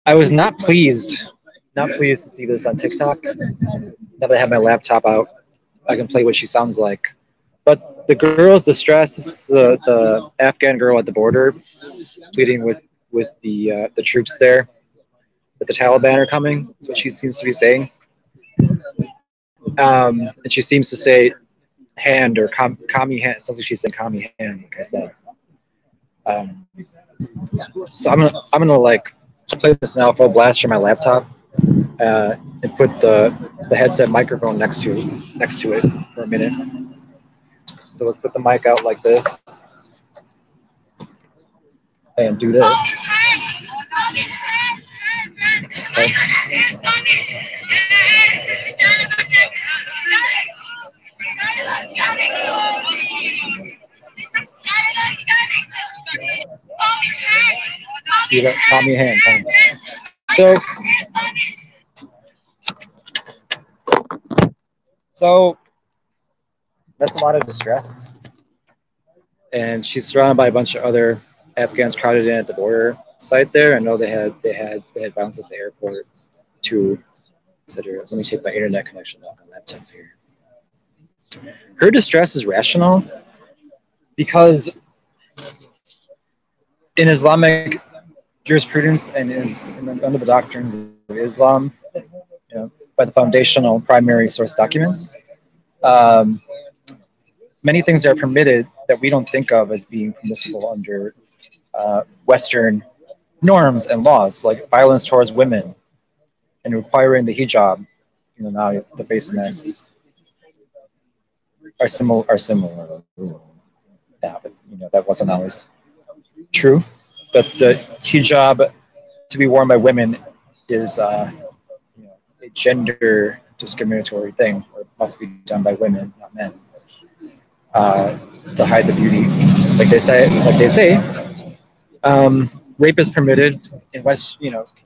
I was not pleased to see this on TikTok. Now that I have my laptop out, I can play what she sounds like. But the girl's distress, this is the Afghan girl at the border pleading with the troops there that the Taliban are coming. That's what she seems to be saying. And she seems to say hand or commie hand. It sounds like she's saying commie hand, like I said. Um, so I'm gonna like play this now full blast from my laptop and put the headset microphone next to it for a minute. So let's put the mic out like this and do this. Okay. You got commie hand. So So that's a lot of distress, and she's surrounded by a bunch of other Afghans crowded in at the border site there. I know they had violence at the airport too, etc. Let me take my internet connection off my laptop here. Her distress is rational because in Islamic jurisprudence and under the doctrines of Islam, by the foundational primary source documents, um, many things are permitted that we don't think of as being permissible under Western norms and laws, like violence towards women and requiring the hijab, now the face masks are similar. Yeah, but that wasn't always true. But the hijab to be worn by women is a gender discriminatory thing, or it must be done by women, not men, to hide the beauty. Like they say, rape is permitted in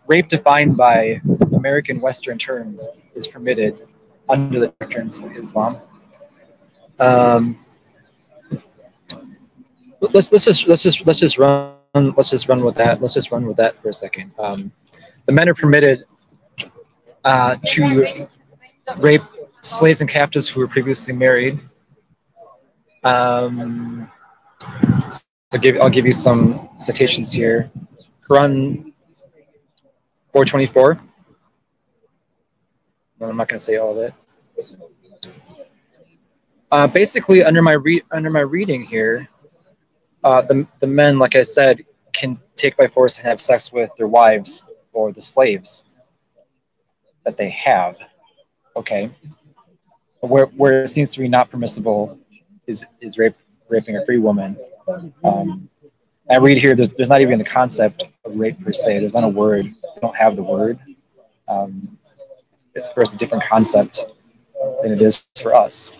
rape defined by American Western terms is permitted under the doctrines of Islam. Let's just run with that. Let's just run with that for a second. The men are permitted to rape slaves and captives who were previously married. I'll give you some citations here. Quran 424. No, I'm not going to say all of it. Basically, under my reading here, the men, like I said, can take by force and have sex with their wives or the slaves that they have. Okay. Where it seems to be not permissible is raping a free woman. I read here there's not even the concept of rape per se. There's not a word. They don't have the word. It's of course a different concept than it is for us.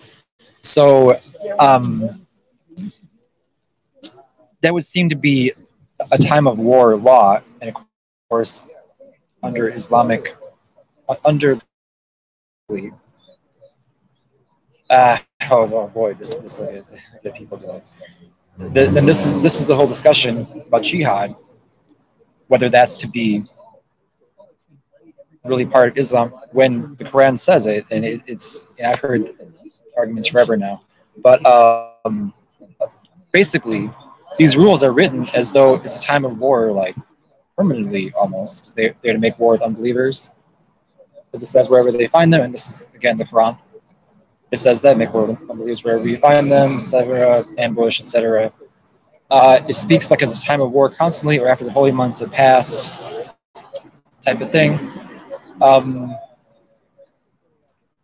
So that would seem to be a time of war law, and of course under Islamic oh boy, this will get people going. Then this is the whole discussion about jihad, whether that's to be really part of Islam when the Quran says it, and it's I've heard arguments forever now, but basically these rules are written as though it's a time of war, like permanently almost, because they're to make war with unbelievers, as it says wherever they find them, and this is again the Quran. It says that make war with unbelievers wherever you find them, etc., ambush, etc. It speaks like it's a time of war constantly, or after the holy months have passed, type of thing.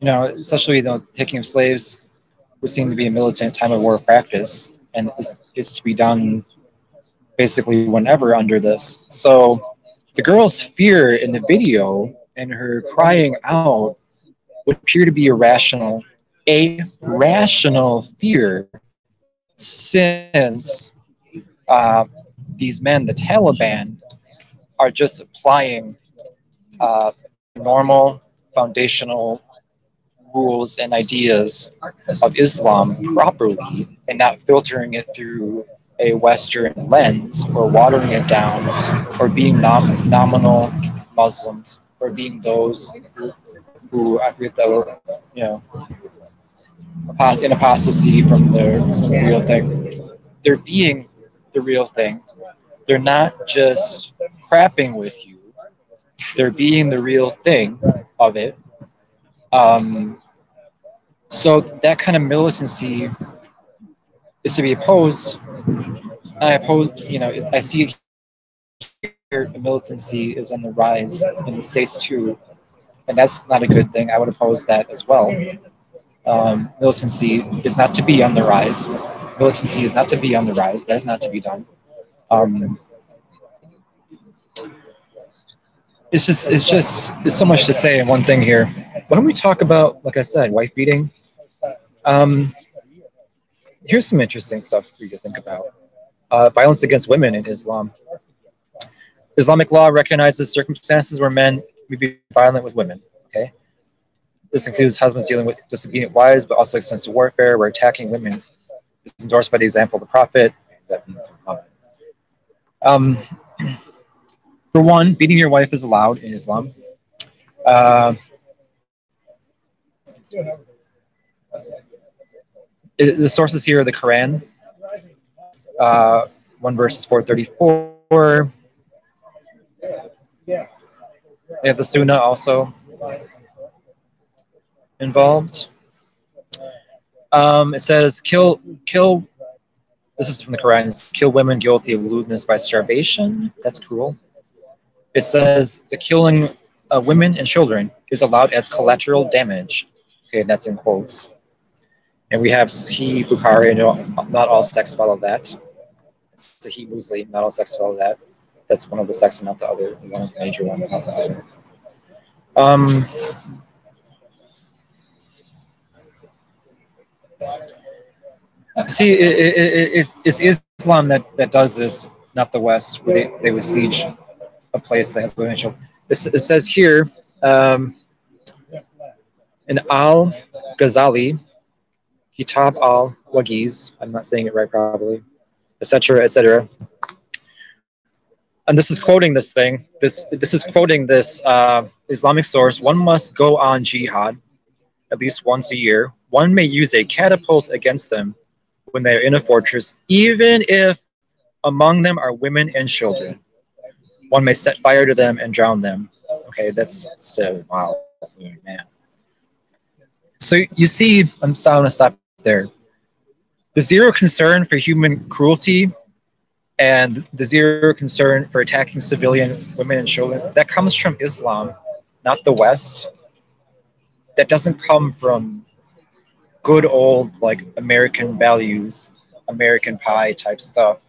Especially taking of slaves would seem to be a militant time of war practice, and it's to be done basically whenever under this. So the girl's fear in the video and her crying out would appear to be a rational fear, since these men, the Taliban, are just applying normal foundational rules and ideas of Islam properly and not filtering it through a Western lens or watering it down or being nominal Muslims or being those who I forget the in apostasy from the real thing. They're being the real thing. They're not just crapping with you. They're being the real thing of it. Um, so that kind of militancy is to be opposed. I oppose, I see here militancy is on the rise in the states too, and that's not a good thing. I would oppose that as well. Militancy is not to be on the rise. Militancy is not to be on the rise. That is not to be done. Um, it's so much to say in one thing here. Why don't we talk about, like I said, wife beating? Um, Here's some interesting stuff for you to think about. Violence against women in Islam. Islamic law recognizes circumstances where men may be violent with women. Okay, this includes husbands dealing with disobedient wives, but also extends to warfare, where attacking women is endorsed by the example of the Prophet. That means Muhammad. For one, beating your wife is allowed in Islam. Uh, the sources here are the Quran. 1 verse 434. They have the Sunnah also involved. It says, kill. This is from the Quran. Kill women guilty of lewdness by starvation. That's cruel. It says the killing of women and children is allowed as collateral damage. Okay, that's in quotes. And we have Sahih Bukhari. Not all sects follow that. Sahih Muslim. Not all sects follow that. That's one of the sects and not the other. One of the major ones, not the other. See, it's Islam that does this, not the West, where they would siege a place that has potential. It says here, in Al-Ghazali, Kitab al-Wagiz, I'm not saying it right probably, etc., etc. And this is quoting this thing. This is quoting this Islamic source. One must go on jihad at least once a year. One may use a catapult against them when they are in a fortress, even if among them are women and children. One may set fire to them and drown them. Okay, that's so wow, man. So you see, I'm going to stop there. The zero concern for human cruelty and the zero concern for attacking civilian women and children, that comes from Islam, not the West. That doesn't come from good old like American values, American pie type stuff,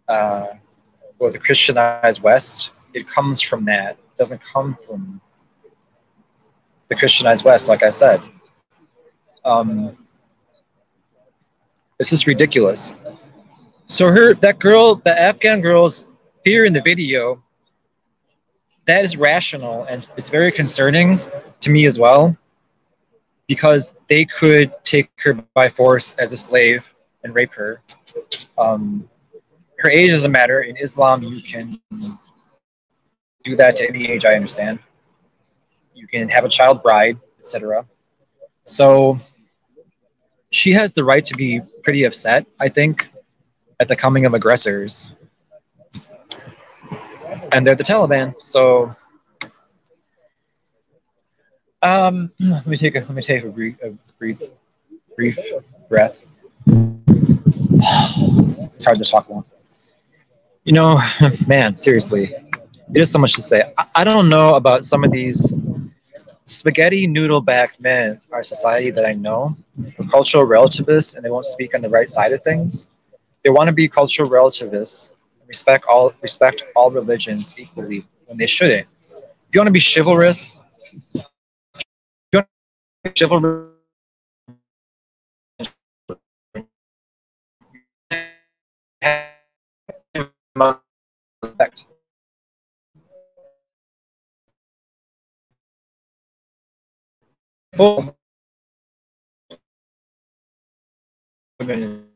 or the Christianized West. It comes from that. It doesn't come from the Christianized West, like I said. It's just ridiculous. So that girl, the Afghan girl's fear in the video, that is rational and it's very concerning to me as well, because they could take her by force as a slave and rape her. Her age doesn't matter. In Islam, you can do that to any age, I understand. You can have a child bride, etc. So she has the right to be pretty upset, I think, at the coming of aggressors. And they're the Taliban. So let me take a brief breath. It's hard to talk long. Man, seriously, it is so much to say. I don't know about some of these spaghetti noodle-backed men in our society that I know, cultural relativists, and they won't speak on the right side of things. They want to be cultural relativists, respect all religions equally when they shouldn't. If you want to be chivalrous, respect. Full women,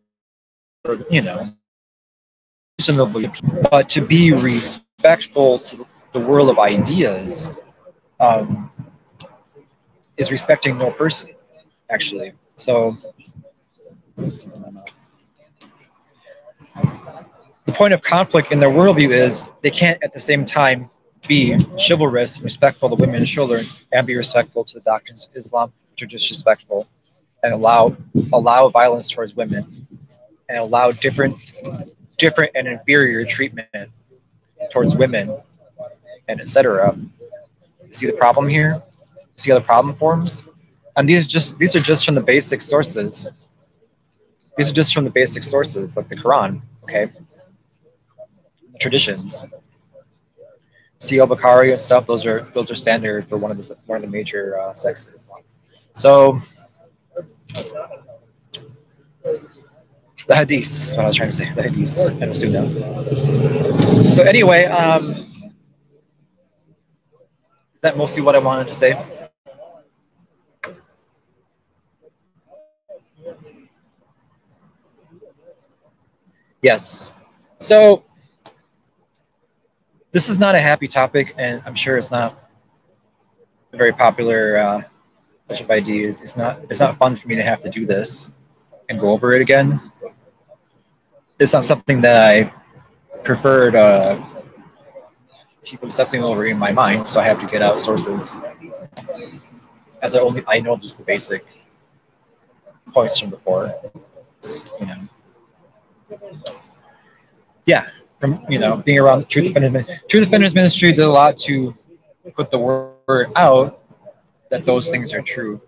reasonably, but to be respectful to the world of ideas um, is respecting no person, actually. So the point of conflict in their worldview is they can't at the same time be chivalrous, respectful to women and children, and be respectful to the doctrines of Islam, which are disrespectful, and allow violence towards women, and allow different and inferior treatment towards women, and etc. See the problem here? See how the problem forms? And these are just from the basic sources. These are just from the basic sources, like the Quran, okay? The traditions. See al-Bukhari and stuff. Those are standard for one of the major sects of Islam. So the hadith is what I was trying to say. The hadith and the sunnah. So anyway, is that mostly what I wanted to say? Yes. So this is not a happy topic, and I'm sure it's not a very popular bunch of ideas. It's not fun for me to have to do this and go over it again. It's not something that I prefer to keep obsessing over in my mind, so I have to get out sources, as I know just the basic points from before. You know, yeah, from being around Truth Defenders Ministry did a lot to put the word out that those things are true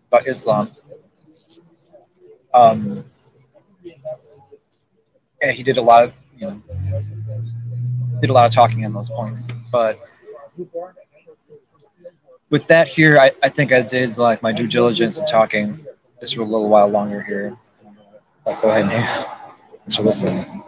about Islam. And he did a lot of talking on those points. But with that here, I think I did like my due diligence in talking just for a little while longer here. But go ahead, Nate. Thanks for listening.